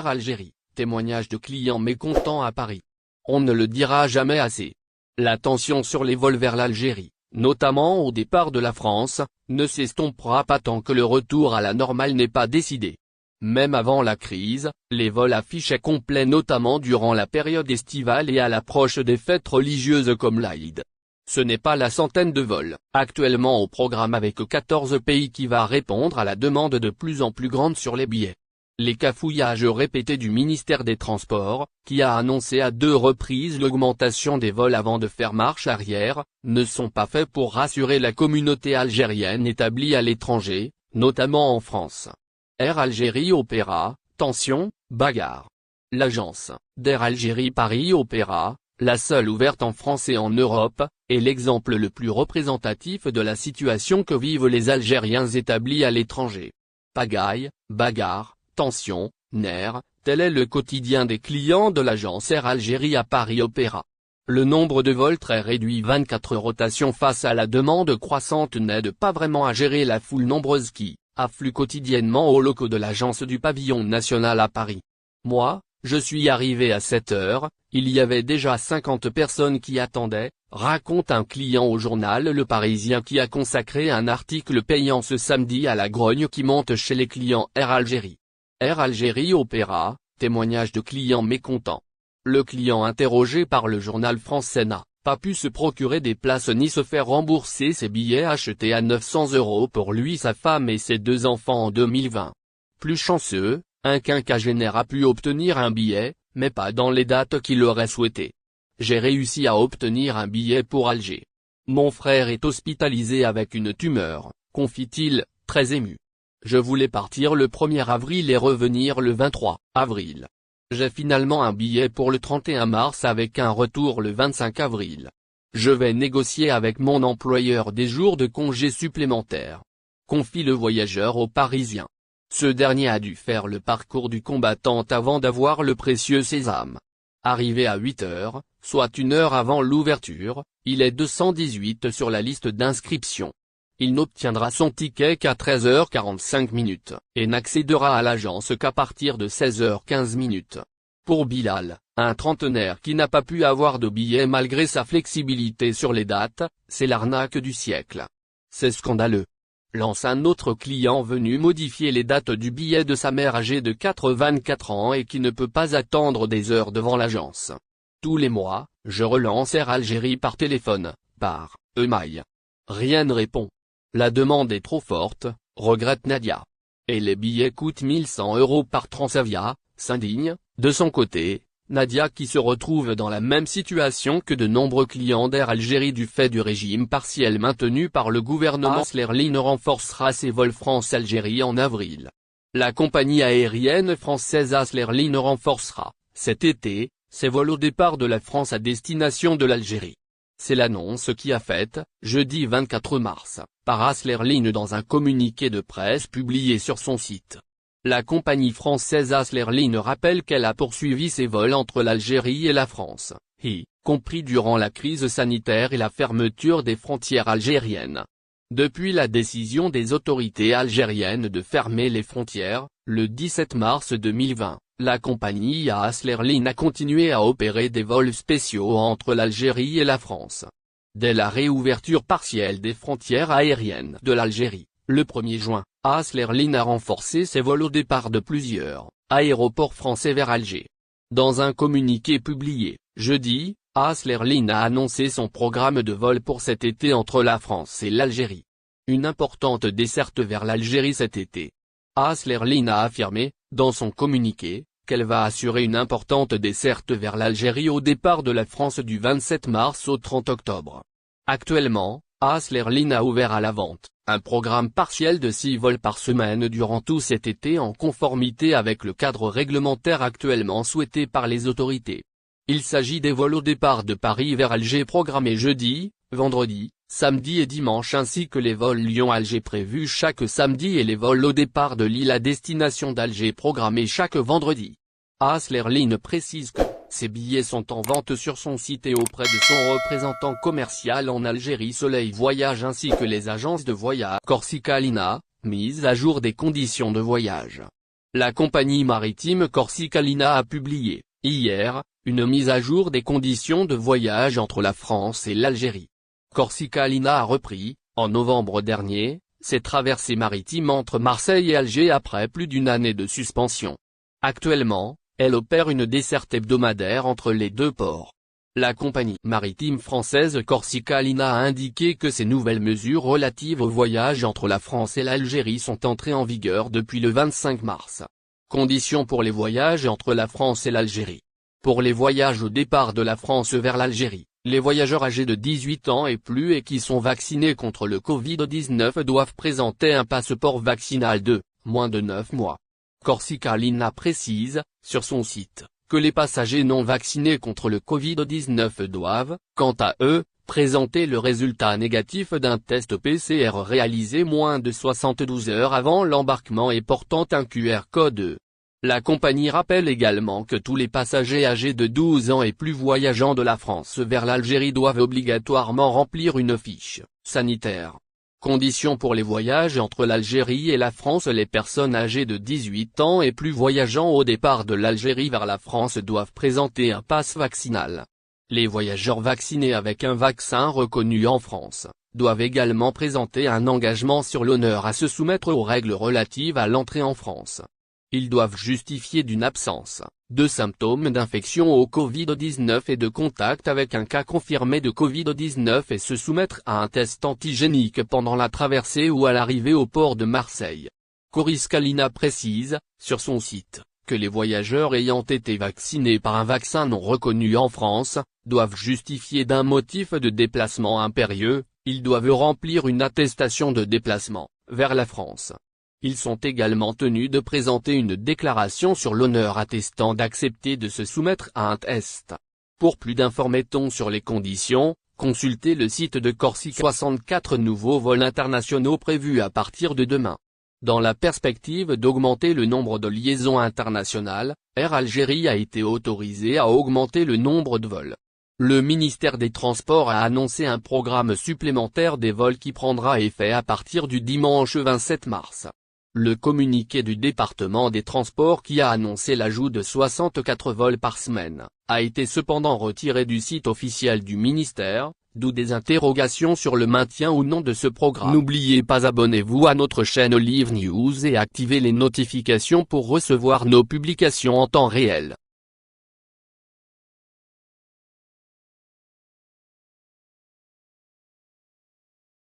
Air Algérie, témoignage de clients mécontents à Paris. On ne le dira jamais assez. La tension sur les vols vers l'Algérie, notamment au départ de la France, ne s'estompera pas tant que le retour à la normale n'est pas décidé. Même avant la crise, les vols affichaient complets notamment durant la période estivale et à l'approche des fêtes religieuses comme l'Aïd. Ce n'est pas la centaine de vols, actuellement au programme avec 14 pays qui va répondre à la demande de plus en plus grande sur les billets. Les cafouillages répétés du ministère des Transports, qui a annoncé à 2 reprises l'augmentation des vols avant de faire marche arrière, ne sont pas faits pour rassurer la communauté algérienne établie à l'étranger, notamment en France. Air Algérie Opéra, tension, bagarre. L'agence d'Air Algérie Paris Opéra, la seule ouverte en France et en Europe, est l'exemple le plus représentatif de la situation que vivent les Algériens établis à l'étranger. Pagaille, bagarre, tension, nerfs, tel est le quotidien des clients de l'agence Air Algérie à Paris Opéra. Le nombre de vols très réduit, 24 rotations face à la demande croissante, n'aide pas vraiment à gérer la foule nombreuse qui afflue quotidiennement aux locaux de l'agence du pavillon national à Paris. Moi, je suis arrivé à 7 heures, il y avait déjà 50 personnes qui attendaient, raconte un client au journal Le Parisien qui a consacré un article payant ce samedi à la grogne qui monte chez les clients Air Algérie. Air Algérie Opéra, témoignage de clients mécontents. Le client interrogé par le journal français n'a pas pu se procurer des places ni se faire rembourser ses billets achetés à 900 € pour lui, sa femme et ses 2 enfants en 2020. Plus chanceux, un quinquagénaire a pu obtenir un billet, mais pas dans les dates qu'il aurait souhaité. J'ai réussi à obtenir un billet pour Alger. Mon frère est hospitalisé avec une tumeur, confie-t-il, très ému. Je voulais partir le 1er avril et revenir le 23 avril. J'ai finalement un billet pour le 31 mars avec un retour le 25 avril. Je vais négocier avec mon employeur des jours de congé supplémentaires. Confie le voyageur au Parisien. Ce dernier a dû faire le parcours du combattant avant d'avoir le précieux sésame. Arrivé à 8 heures, soit 1 heure avant l'ouverture, il est 218 sur la liste d'inscription. Il n'obtiendra son ticket qu'à 13h45 et n'accédera à l'agence qu'à partir de 16h15. Pour Bilal, un trentenaire qui n'a pas pu avoir de billet malgré sa flexibilité sur les dates, c'est l'arnaque du siècle. C'est scandaleux. Lance un autre client venu modifier les dates du billet de sa mère âgée de 84 ans et qui ne peut pas attendre des heures devant l'agence. Tous les mois, je relance Air Algérie par téléphone, par email. Rien ne répond. La demande est trop forte, regrette Nadia. Et les billets coûtent 1100 € par Transavia, s'indigne, de son côté, Nadia qui se retrouve dans la même situation que de nombreux clients d'Air Algérie du fait du régime partiel maintenu par le gouvernement. Airlines renforcera ses vols France-Algérie en avril. La compagnie aérienne française Airlines renforcera, cet été, ses vols au départ de la France à destination de l'Algérie. C'est l'annonce qui a faite, jeudi 24 mars, par Airlines dans un communiqué de presse publié sur son site. La compagnie française Airlines rappelle qu'elle a poursuivi ses vols entre l'Algérie et la France, y compris durant la crise sanitaire et la fermeture des frontières algériennes. Depuis la décision des autorités algériennes de fermer les frontières, le 17 mars 2020, la compagnie Airlines a continué à opérer des vols spéciaux entre l'Algérie et la France. Dès la réouverture partielle des frontières aériennes de l'Algérie, le 1er juin, Airlines a renforcé ses vols au départ de plusieurs aéroports français vers Alger. Dans un communiqué publié, jeudi, Airlines a annoncé son programme de vol pour cet été entre la France et l'Algérie. Une importante desserte vers l'Algérie cet été. Airlines a affirmé, dans son communiqué, qu'elle va assurer une importante desserte vers l'Algérie au départ de la France du 27 mars au 30 octobre. Actuellement, Airlines a ouvert à la vente un programme partiel de 6 vols par semaine durant tout cet été en conformité avec le cadre réglementaire actuellement souhaité par les autorités. Il s'agit des vols au départ de Paris vers Alger programmés jeudi, vendredi, samedi et dimanche ainsi que les vols Lyon-Alger prévus chaque samedi et les vols au départ de Lille à destination d'Alger programmés chaque vendredi. Airlines précise que ces billets sont en vente sur son site et auprès de son représentant commercial en Algérie Soleil Voyage ainsi que les agences de voyage Corsica Lina, mise à jour des conditions de voyage. La compagnie maritime Corsica-Linea a publié, hier, une mise à jour des conditions de voyage entre la France et l'Algérie. Corsica-Linea a repris, en novembre dernier, ses traversées maritimes entre Marseille et Alger après plus d'une année de suspension. Actuellement, elle opère une desserte hebdomadaire entre les deux ports. La compagnie maritime française Corsica-Linea a indiqué que ces nouvelles mesures relatives au voyage entre la France et l'Algérie sont entrées en vigueur depuis le 25 mars. Conditions pour les voyages entre la France et l'Algérie. Pour les voyages au départ de la France vers l'Algérie, les voyageurs âgés de 18 ans et plus et qui sont vaccinés contre le Covid-19 doivent présenter un passeport vaccinal de moins de 9 mois. Corsica-Linea précise, sur son site, que les passagers non vaccinés contre le Covid-19 doivent, quant à eux, présenter le résultat négatif d'un test PCR réalisé moins de 72 heures avant l'embarquement et portant un QR code. La compagnie rappelle également que tous les passagers âgés de 12 ans et plus voyageant de la France vers l'Algérie doivent obligatoirement remplir une fiche sanitaire. Conditions pour les voyages entre l'Algérie et la France. Les personnes âgées de 18 ans et plus voyageant au départ de l'Algérie vers la France doivent présenter un pass vaccinal. Les voyageurs vaccinés avec un vaccin reconnu en France, doivent également présenter un engagement sur l'honneur à se soumettre aux règles relatives à l'entrée en France. Ils doivent justifier d'une absence de symptômes d'infection au Covid-19 et de contact avec un cas confirmé de Covid-19 et se soumettre à un test antigénique pendant la traversée ou à l'arrivée au port de Marseille. Corsica-Linea précise, sur son site, que les voyageurs ayant été vaccinés par un vaccin non reconnu en France, doivent justifier d'un motif de déplacement impérieux, ils doivent remplir une attestation de déplacement vers la France. Ils sont également tenus de présenter une déclaration sur l'honneur attestant d'accepter de se soumettre à un test. Pour plus d'informations sur les conditions, consultez le site de Corsica. 64 nouveaux vols internationaux prévus à partir de demain. Dans la perspective d'augmenter le nombre de liaisons internationales, Air Algérie a été autorisé à augmenter le nombre de vols. Le ministère des Transports a annoncé un programme supplémentaire des vols qui prendra effet à partir du dimanche 27 mars. Le communiqué du département des Transports qui a annoncé l'ajout de 64 vols par semaine, a été cependant retiré du site officiel du ministère, d'où des interrogations sur le maintien ou non de ce programme. N'oubliez pas abonnez-vous à notre chaîne Olive News et activez les notifications pour recevoir nos publications en temps réel.